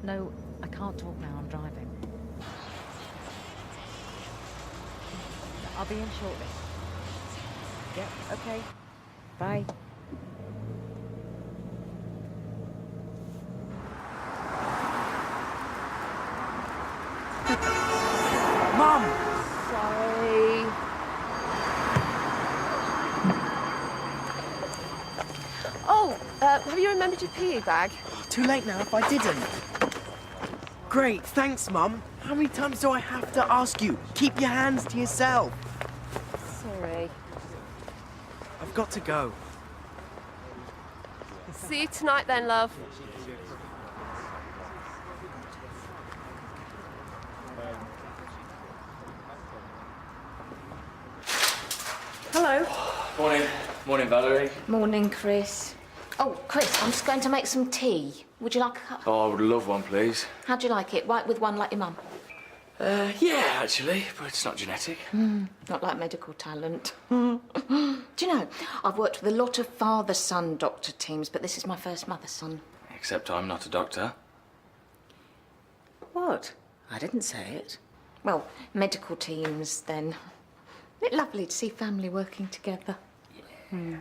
No, I can't talk now, I'm driving. I'll be in shortly. Yep, okay. Bye. Mum! Sorry. Oh, have you remembered your PE bag? Too late now if I didn't. Great, thanks, Mum. How many times do I have to ask you? Keep your hands to yourself. Sorry. I've got to go. See you tonight then, love. Hello. Morning. Morning, Valerie. Morning, Chris. Oh, Chris, I'm just going to make some tea. Would you like a cup? Oh, I would love one, please. How'd you like it? White with one like your mum? Yeah, actually, but it's not genetic. Not like medical talent. Do you know, I've worked with a lot of father-son doctor teams, but this is my first mother-son. Except I'm not a doctor. What? I didn't say it. Well, medical teams, then. Isn't it lovely to see family working together? Yeah.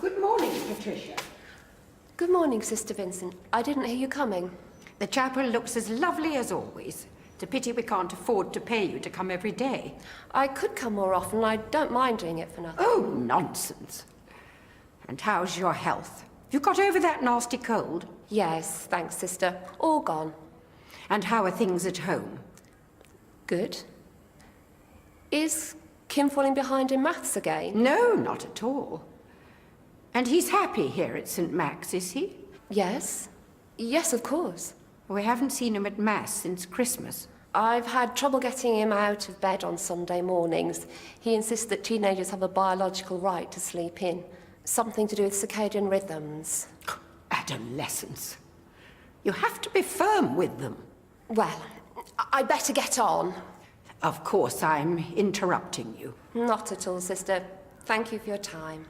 Good morning, Patricia. Good morning, Sister Vincent. I didn't hear you coming. The chapel looks as lovely as always. It's a pity we can't afford to pay you to come every day. I could come more often. I don't mind doing it for nothing. Oh, nonsense. And how's your health? You got over that nasty cold? Yes, thanks, Sister. All gone. And how are things at home? Good. Is Kim falling behind in maths again? No, not at all. And he's happy here at St. Max, is he? Yes. Yes, of course. We haven't seen him at Mass since Christmas. I've had trouble getting him out of bed on Sunday mornings. He insists that teenagers have a biological right to sleep in. Something to do with circadian rhythms. Adolescents. You have to be firm with them. Well, I'd better get on. Of course, I'm interrupting you. Not at all, Sister. Thank you for your time.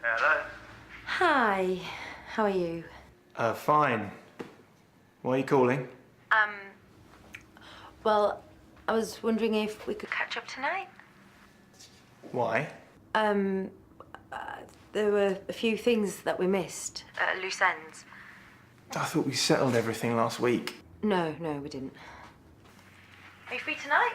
Hello. Hi. How are you? Fine. Why are you calling? Well, I was wondering if we could catch up tonight. Why? There were a few things that we missed. Loose ends. I thought we settled everything last week. No, we didn't. Are you free tonight?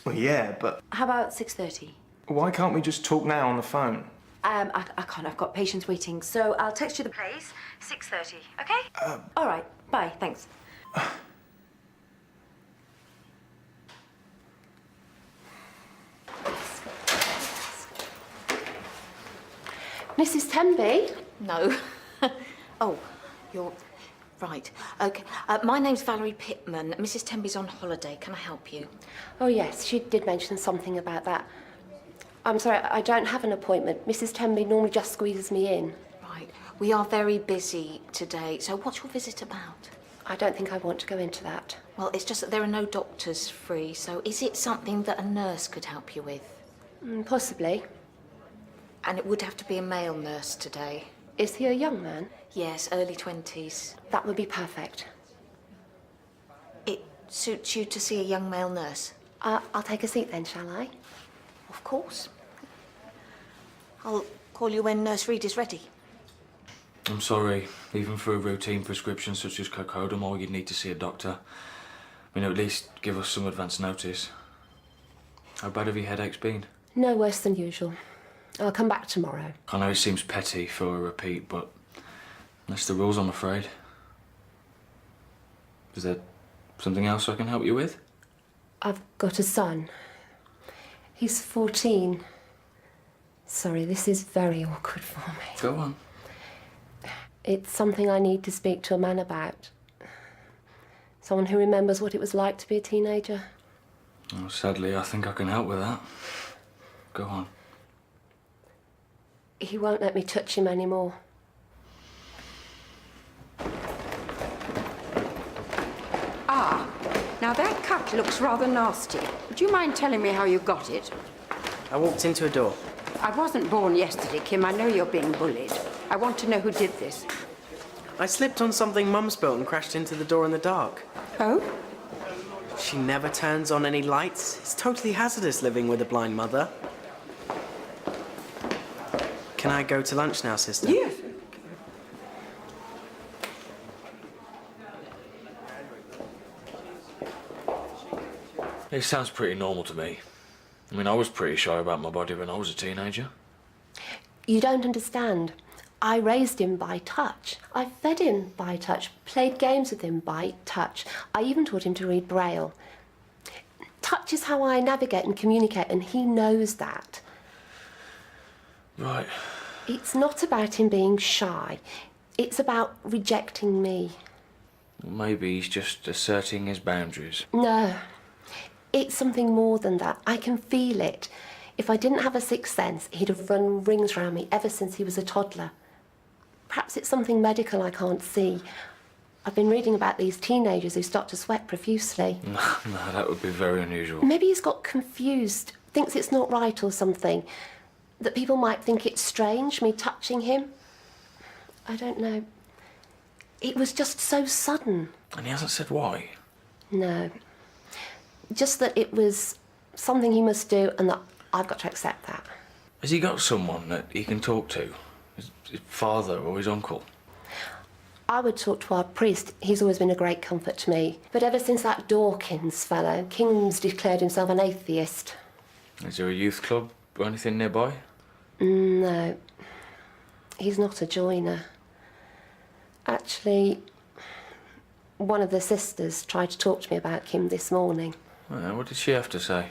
Well, yeah, but How about 6:30? why can't we just talk now on the phone? I can't. I've got patients waiting, so I'll text you the place. 6:30, okay? All right. Bye. Thanks. Mrs. Tenby? No. Oh, you're right. Okay. My name's Valerie Pittman. Mrs. Tenby's on holiday. Can I help you? Oh, yes, she did mention something about that. I'm sorry, I don't have an appointment. Mrs. Tenby normally just squeezes me in. Right. We are very busy today. So what's your visit about? I don't think I want to go into that. Well, it's just that there are no doctors free. So is it something that a nurse could help you with? Possibly. And it would have to be a male nurse today. Is he a young man? Yes, early 20s. That would be perfect. It suits you to see a young male nurse? I'll take a seat then, shall I? Of course. I'll call you when Nurse Reed is ready. I'm sorry. Even for a routine prescription such as cocodamol, you'd need to see a doctor. I mean, at least give us some advance notice. How bad have your headaches been? No worse than usual. I'll come back tomorrow. I know it seems petty for a repeat, but that's the rules, I'm afraid. Is there something else I can help you with? I've got a son. He's 14. Sorry, this is very awkward for me. Go on. It's something I need to speak to a man about. Someone who remembers what it was like to be a teenager. Oh, sadly, I think I can help with that. Go on. He won't let me touch him anymore. Ah, now that cut looks rather nasty. Would you mind telling me how you got it? I walked into a door. I wasn't born yesterday, Kim. I know you're being bullied. I want to know who did this. I slipped on something Mum spilt and crashed into the door in the dark. Oh? She never turns on any lights. It's totally hazardous living with a blind mother. Can I go to lunch now, sister? Yes. It sounds pretty normal to me. I mean, I was pretty shy about my body when I was a teenager. You don't understand. I raised him by touch. I fed him by touch, played games with him by touch. I even taught him to read Braille. Touch is how I navigate and communicate, and he knows that. Right. It's not about him being shy. It's about rejecting me. Maybe he's just asserting his boundaries. No. It's something more than that. I can feel it. If I didn't have a sixth sense, he'd have run rings around me ever since he was a toddler. Perhaps it's something medical I can't see. I've been reading about these teenagers who start to sweat profusely. No, that would be very unusual. Maybe he's got confused, thinks it's not right or something. That people might think it's strange, me touching him. I don't know. It was just so sudden. And he hasn't said why? No. Just that it was something he must do and that I've got to accept that. Has he got someone that he can talk to? His father or his uncle? I would talk to our priest. He's always been a great comfort to me. But ever since that Dawkins fellow, King's declared himself an atheist. Is there a youth club or anything nearby? No. He's not a joiner. Actually, one of the sisters tried to talk to me about Kim this morning. Well, what did she have to say?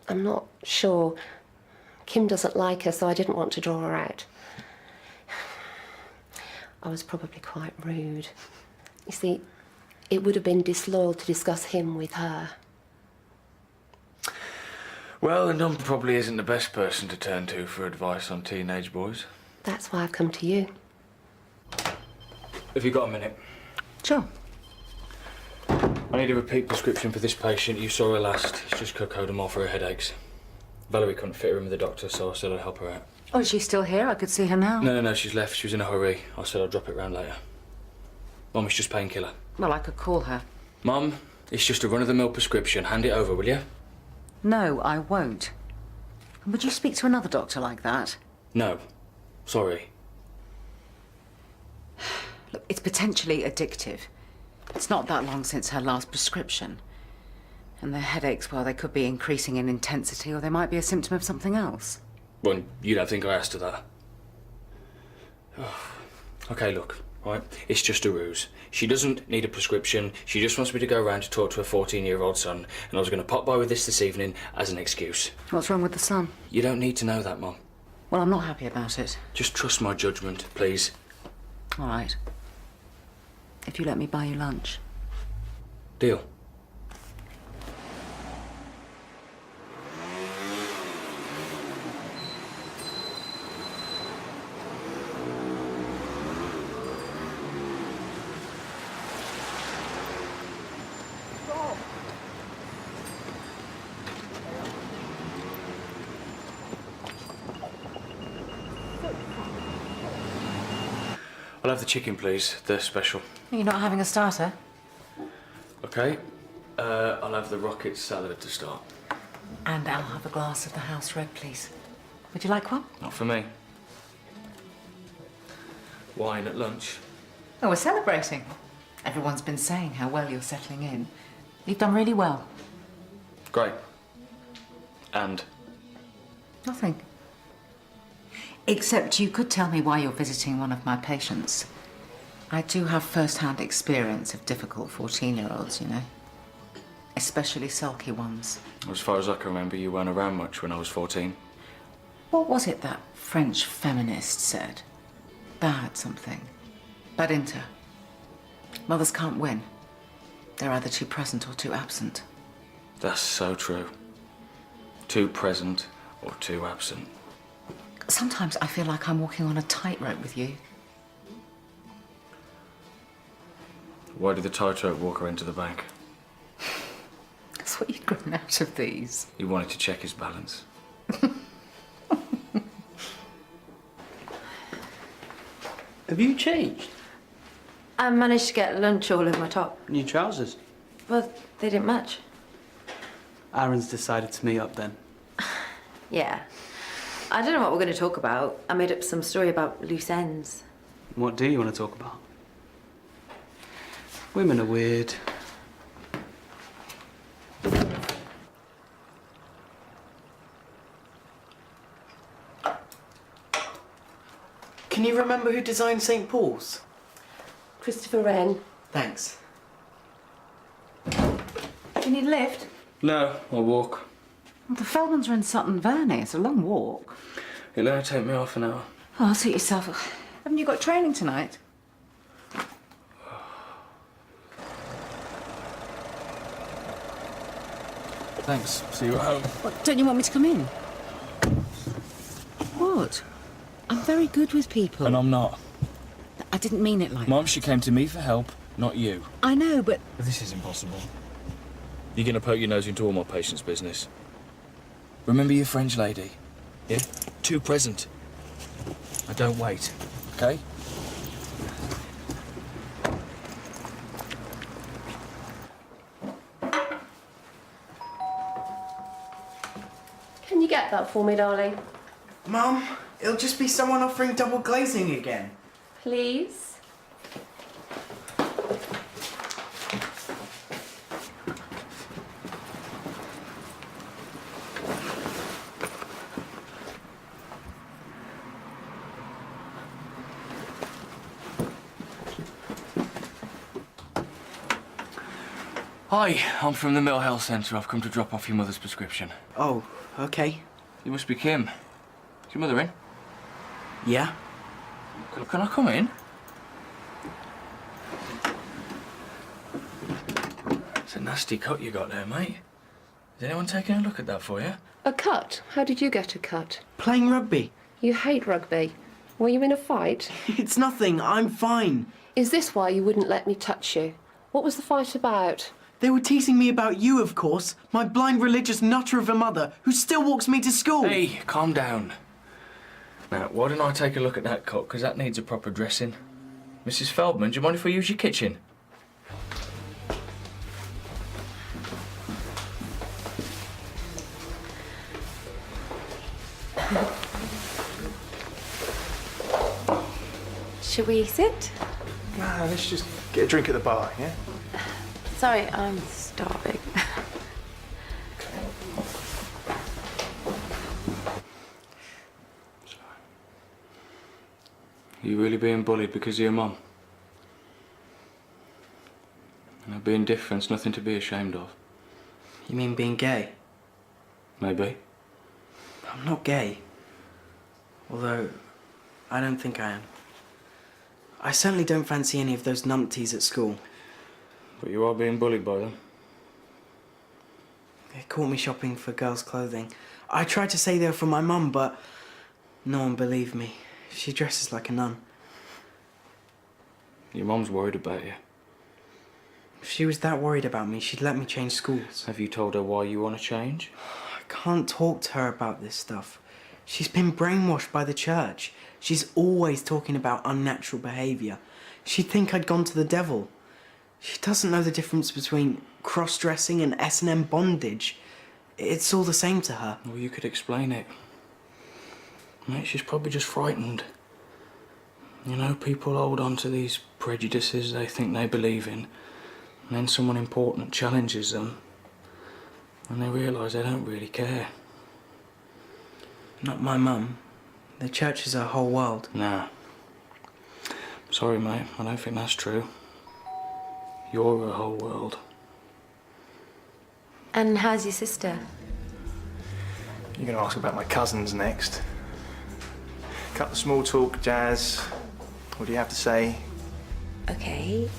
I'm not sure. Kim doesn't like her, so I didn't want to draw her out. I was probably quite rude. You see, it would have been disloyal to discuss him with her. Well, and Nunn probably isn't the best person to turn to for advice on teenage boys. That's why I've come to you. Have you got a minute? Sure. I need a repeat prescription for this patient. You saw her last. It's just cocodamol for her headaches. Valerie couldn't fit her in with the doctor, so I said I'd help her out. Oh, is she still here? I could see her now. No, she's left. She was in a hurry. I said I'll drop it round later. Mum, it's just painkiller. Well, I could call her. Mum, it's just a run-of-the-mill prescription. Hand it over, will you? No, I won't. Would you speak to another doctor like that? No. Sorry. Look, it's potentially addictive. It's not that long since her last prescription. And the headaches, well, they could be increasing in intensity, or they might be a symptom of something else. Well, you don't think I asked her that? Okay, look, right? It's just a ruse. She doesn't need a prescription. She just wants me to go around to talk to her 14-year-old son, and I was going to pop by with this evening as an excuse. What's wrong with the son? You don't need to know that, Mum. Well, I'm not happy about it. Just trust my judgment, please. All right. If you let me buy you lunch. Deal. I'll have the chicken, please. They're special. You're not having a starter? Okay. I'll have the rocket salad to start. And I'll have a glass of the house red, please. Would you like one? Not for me. Wine at lunch. Oh, we're celebrating. Everyone's been saying how well you're settling in. You've done really well. Great. And? Nothing. Except you could tell me why you're visiting one of my patients. I do have first-hand experience of difficult 14-year-olds, you know. Especially sulky ones. As far as I can remember, you weren't around much when I was 14. What was it that French feminist said? Bad something. Bad inter. Mothers can't win. They're either too present or too absent. That's so true. Too present or too absent. Sometimes I feel like I'm walking on a tightrope with you. Why did the tightrope walker enter the bank? That's what you'd grown out of these. He wanted to check his balance. Have you changed? I managed to get lunch all over my top. New trousers? Well, they didn't match. Aaron's decided to meet up then. Yeah. I don't know what we're going to talk about. I made up some story about loose ends. What do you want to talk about? Women are weird. Can you remember who designed St. Paul's? Christopher Wren. Thanks. Do you need a lift? No, I'll walk. Well, the Feldmans are in Sutton Verney. It's a long walk. It'll only take me half an hour. Oh, suit yourself. Haven't you got training tonight? Thanks. See you at home. What, don't you want me to come in? What? I'm very good with people. And I'm not. I didn't mean it like Mum, she came to me for help, not you. I know, but... This is impossible. You're gonna poke your nose into all my patients' business. Remember your French lady? Yeah? Too present. I don't wait, okay? Can you get that for me, darling? Mum, it'll just be someone offering double glazing again. Please? Hi, I'm from the Mill Health Centre. I've come to drop off your mother's prescription. Oh, okay. You must be Kim. Is your mother in? Yeah? Can I come in? It's a nasty cut you got there, mate. Is anyone taking a look at that for you? A cut? How did you get a cut? Playing rugby. You hate rugby. Were you in a fight? It's nothing. I'm fine. Is this why you wouldn't let me touch you? What was the fight about? They were teasing me about you, of course. My blind religious nutter of a mother who still walks me to school. Hey, calm down. Now, why don't I take a look at that cut, because that needs a proper dressing. Mrs. Feldman, do you mind if I use your kitchen? Should we sit? Nah, let's just get a drink at the bar, yeah? Sorry, I'm starving. Are you really being bullied because of your mum? You know, being different's nothing to be ashamed of. You mean being gay? Maybe. I'm not gay. Although, I don't think I am. I certainly don't fancy any of those numpties at school. But you are being bullied by them. They caught me shopping for girls' clothing. I tried to say they were from my mum, but no one believed me. She dresses like a nun. Your mum's worried about you. If she was that worried about me, she'd let me change schools. Have you told her why you want to change? I can't talk to her about this stuff. She's been brainwashed by the church. She's always talking about unnatural behaviour. She'd think I'd gone to the devil. She doesn't know the difference between cross-dressing and S&M bondage. It's all the same to her. Well, you could explain it. Mate, she's probably just frightened. You know, people hold on to these prejudices they think they believe in, and then someone important challenges them, and they realise they don't really care. Not my mum. The church is her whole world. Nah. Sorry, mate, I don't think that's true. You're her whole world. And how's your sister? You're going to ask about my cousins next. Cut the small talk, Jazz. What do you have to say? Okay.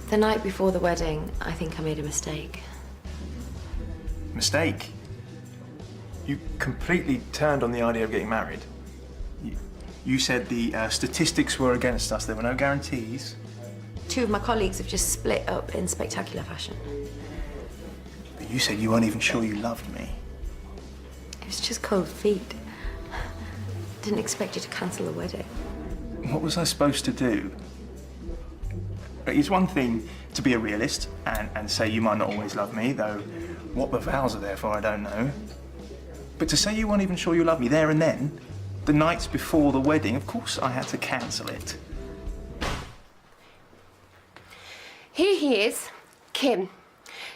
The night before the wedding, I think I made a mistake. mistake. You completely turned on the idea of getting married. You said the statistics were against us. There were no guarantees. 2 of my colleagues have just split up in spectacular fashion. But you said you weren't even sure you loved me. It was just cold feet. Didn't expect you to cancel the wedding. What was I supposed to do? It's one thing to be a realist and say you might not always love me, though what the vows are there for, I don't know. But to say you weren't even sure you loved me there and then, the nights before the wedding, of course I had to cancel it. Here he is, Kim.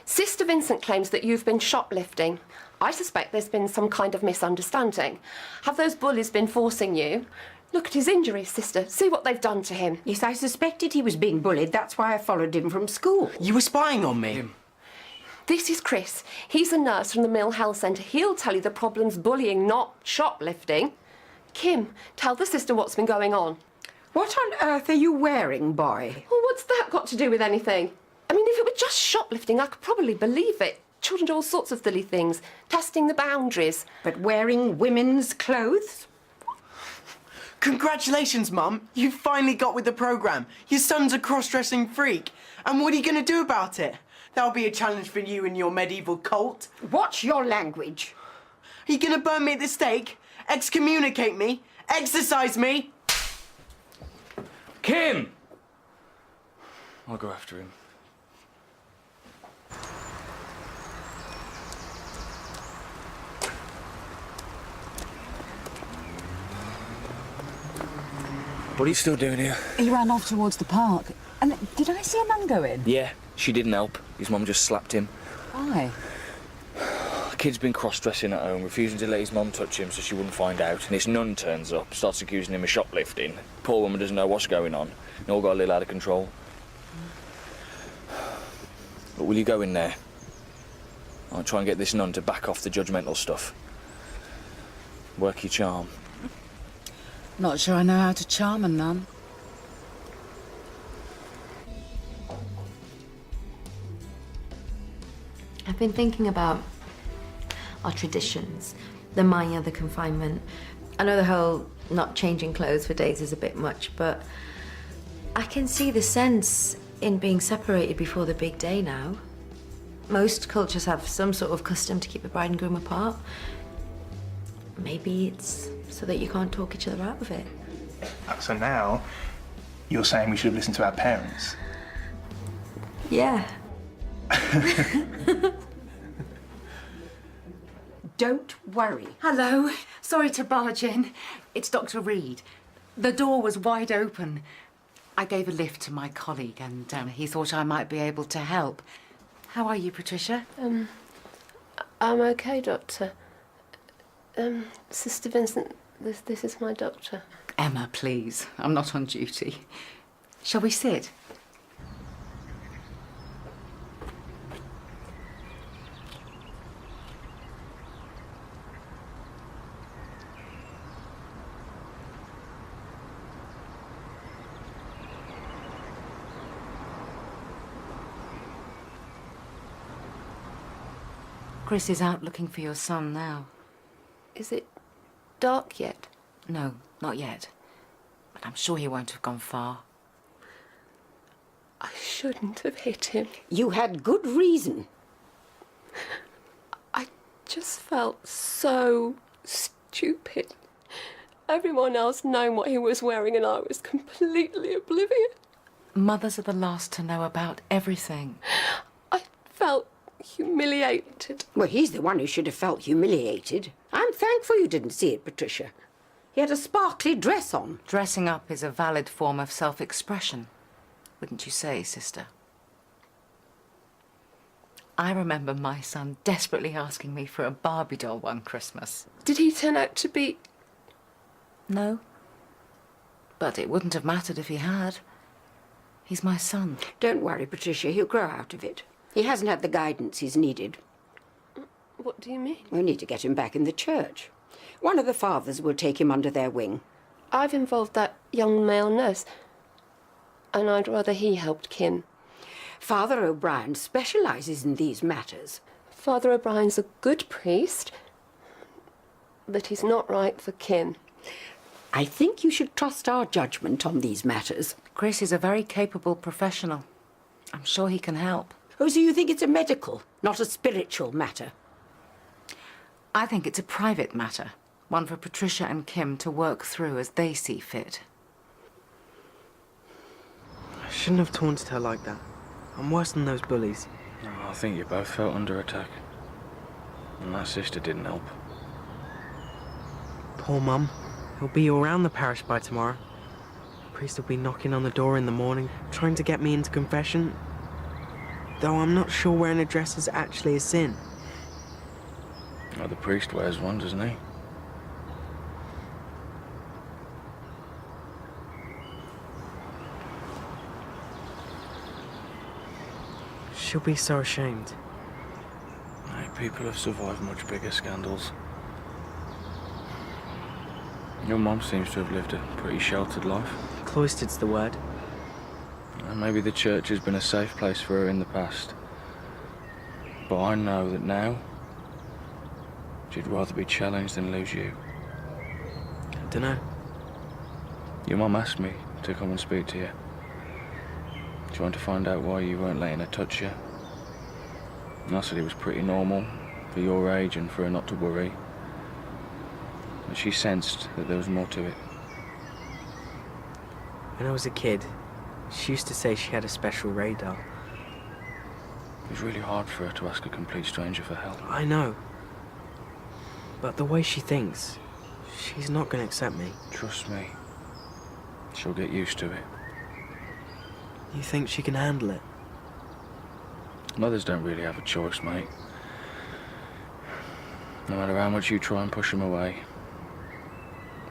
Sister Vincent claims that you've been shoplifting. I suspect there's been some kind of misunderstanding. Have those bullies been forcing you? Look at his injuries, sister. See what they've done to him. Yes, I suspected he was being bullied. That's why I followed him from school. You were spying on me. This is Chris. He's a nurse from the Mill Health Centre. He'll tell you the problem's bullying, not shoplifting. Kim, tell the sister what's been going on. What on earth are you wearing, boy? Well, what's that got to do with anything? I mean, if it were just shoplifting, I could probably believe it. Children do all sorts of silly things, testing the boundaries. But wearing women's clothes? Congratulations, Mum. You finally got with the programme. Your son's a cross-dressing freak. And what are you going to do about it? That'll be a challenge for you and your medieval cult. Watch your language. Are you going to burn me at the stake? Excommunicate me? Exorcise me? Kim! I'll go after him. What are you still doing here? He ran off towards the park. And did I see a man go in? Yeah, she didn't help. His mum just slapped him. Why? The kid's been cross-dressing at home, refusing to let his mum touch him so she wouldn't find out. And his nun turns up, starts accusing him of shoplifting. Poor woman doesn't know what's going on. It all got a little out of control. But will you go in there? I'll try and get this nun to back off the judgmental stuff. Work your charm. Not sure I know how to charm a nun. I've been thinking about our traditions, the Maya, the confinement. I know the whole not changing clothes for days is a bit much, but I can see the sense in being separated before the big day now. Most cultures have some sort of custom to keep the bride and groom apart. Maybe it's so that you can't talk each other out of it. So now, you're saying we should have listened to our parents? Yeah. Don't worry. Hello. Sorry to barge in. It's Dr. Reed. The door was wide open. I gave a lift to my colleague and he thought I might be able to help. How are you, Patricia? I'm okay, Doctor. Sister Vincent, this is my doctor. Emma, please. I'm not on duty. Shall we sit? Chris is out looking for your son now. Is it dark yet? No, not yet. But I'm sure he won't have gone far. I shouldn't have hit him. You had good reason. I just felt so stupid. Everyone else knowing what he was wearing and I was completely oblivious. Mothers are the last to know about everything. I felt humiliated. Well, he's the one who should have felt humiliated. I'm thankful you didn't see it, Patricia. He had a sparkly dress on. Dressing up is a valid form of self-expression, wouldn't you say, sister? I remember my son desperately asking me for a Barbie doll one Christmas. Did he turn out to be... No. But it wouldn't have mattered if he had. He's my son. Don't worry, Patricia, he'll grow out of it. He hasn't had the guidance he's needed. What do you mean? We need to get him back in the church. One of the fathers will take him under their wing. I've involved that young male nurse, and I'd rather he helped Kim. Father O'Brien specialises in these matters. Father O'Brien's a good priest, but he's not right for Kim. I think you should trust our judgment on these matters. Chris is a very capable professional. I'm sure he can help. Oh, so you think it's a medical, not a spiritual matter? I think it's a private matter, one for Patricia and Kim to work through as they see fit. I shouldn't have taunted her like that. I'm worse than those bullies. I think you both felt under attack. And that sister didn't help. Poor Mum. He'll be around the parish by tomorrow. The priest will be knocking on the door in the morning, trying to get me into confession. Though I'm not sure wearing a dress is actually a sin. Well, the priest wears one, doesn't he? She'll be so ashamed. Hey, people have survived much bigger scandals. Your mum seems to have lived a pretty sheltered life. Cloistered's the word. And maybe the church has been a safe place for her in the past. But I know that now, she'd rather be challenged than lose you. I dunno. Your mum asked me to come and speak to you. Trying to find out why you weren't letting her touch you. And I said it was pretty normal for your age and for her not to worry. But she sensed that there was more to it. When I was a kid, she used to say she had a special radar. It was really hard for her to ask a complete stranger for help. I know. But the way she thinks, she's not going to accept me. Trust me, she'll get used to it. You think she can handle it? Mothers don't really have a choice, mate. No matter how much you try and push them away,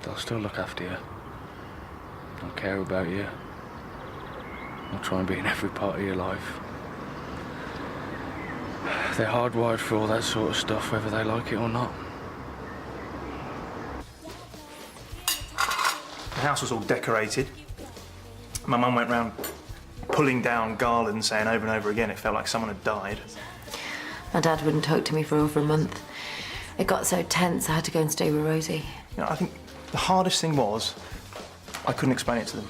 they'll still look after you. They'll care about you. They'll try and be in every part of your life. They're hardwired for all that sort of stuff, whether they like it or not. The house was all decorated. My mum went round pulling down garlands, saying over and over again it felt like someone had died. My dad wouldn't talk to me for over a month. It got so tense I had to go and stay with Rosie. You know, I think the hardest thing was I couldn't explain it to them.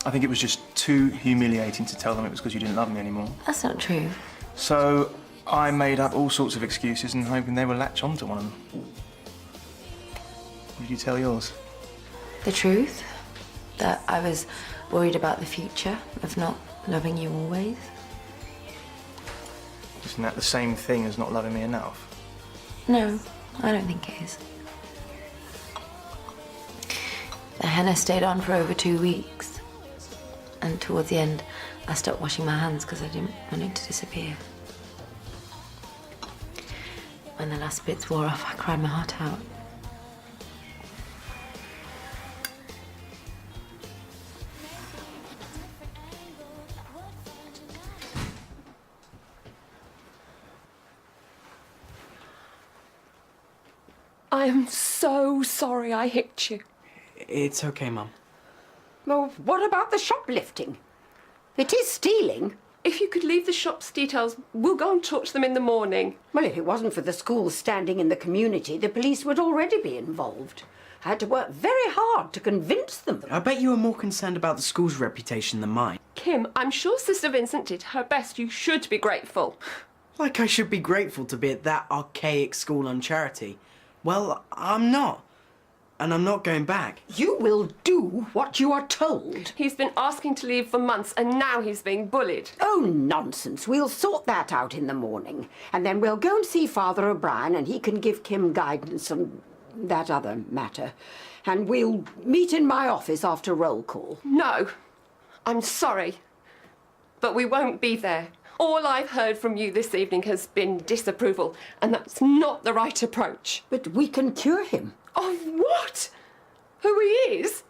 I think it was just too humiliating to tell them it was because you didn't love me anymore. That's not true. So I made up all sorts of excuses and hoping they would latch onto one of them. What did you tell yours? The truth? That I was worried about the future of not loving you always. Isn't that the same thing as not loving me enough? No, I don't think it is. The henna stayed on for over 2 weeks. And towards the end, I stopped washing my hands because I didn't want it to disappear. When the last bits wore off, I cried my heart out. I am so sorry I hit you. It's okay, Mum. Well, what about the shoplifting? It is stealing. If you could leave the shop's details, we'll go and talk to them in the morning. Well, if it wasn't for the school standing in the community, the police would already be involved. I had to work very hard to convince them. I bet you were more concerned about the school's reputation than mine. Kim, I'm sure Sister Vincent did her best. You should be grateful. Like I should be grateful to be at that archaic school on charity. Well, I'm not. And I'm not going back. You will do what you are told. He's been asking to leave for months and now he's being bullied. Oh, nonsense. We'll sort that out in the morning. And then we'll go and see Father O'Brien and he can give Kim guidance on that other matter. And we'll meet in my office after roll call. No, I'm sorry, but we won't be there. All I've heard from you this evening has been disapproval, and that's not the right approach. But we can cure him. Of what? Who he is?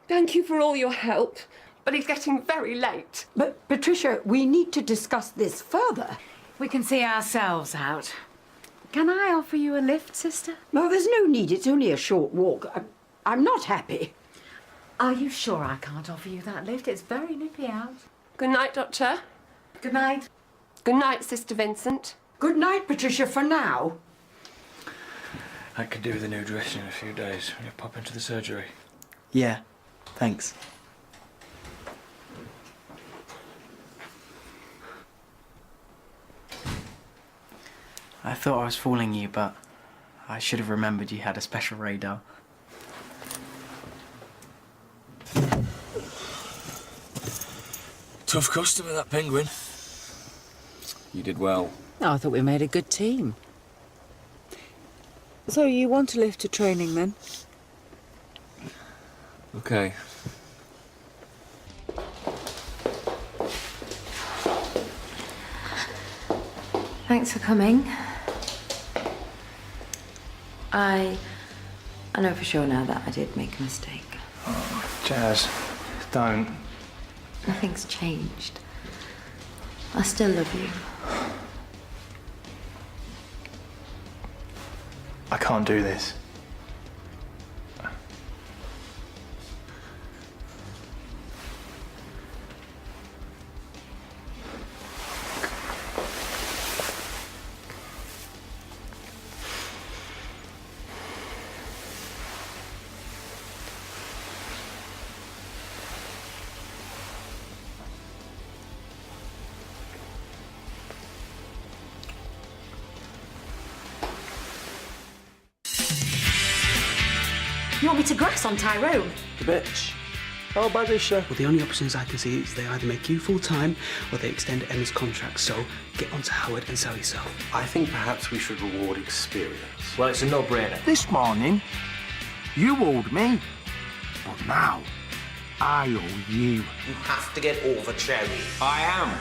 Thank you for all your help, but it's getting very late. But, Patricia, we need to discuss this further. We can see ourselves out. Can I offer you a lift, sister? No, there's no need. It's only a short walk. I'm not happy. Are you sure I can't offer you that lift? It's very nippy out. Good night, Doctor. Good night. Good night, Sister Vincent. Good night, Patricia, for now. I could do with a new dress in a few days. Will you pop into the surgery? Yeah, thanks. I thought I was fooling you, but I should have remembered you had a special radar. Tough customer, that penguin. You did well. Oh, I thought we made a good team. So you want to lift to training then? Okay. Thanks for coming. I know for sure now that I did make a mistake. Oh, Jazz, don't. Nothing's changed. I still love you. I can't do this. You want me to grass on Tyrone? The bitch. How bad is she? Well, the only options I can see is they either make you full-time or they extend Emma's contract, so get onto Howard and sell yourself. I think perhaps we should reward experience. Well, it's a no-brainer. This morning, you owed me. But now, I owe you. You have to get over Cherry. I am.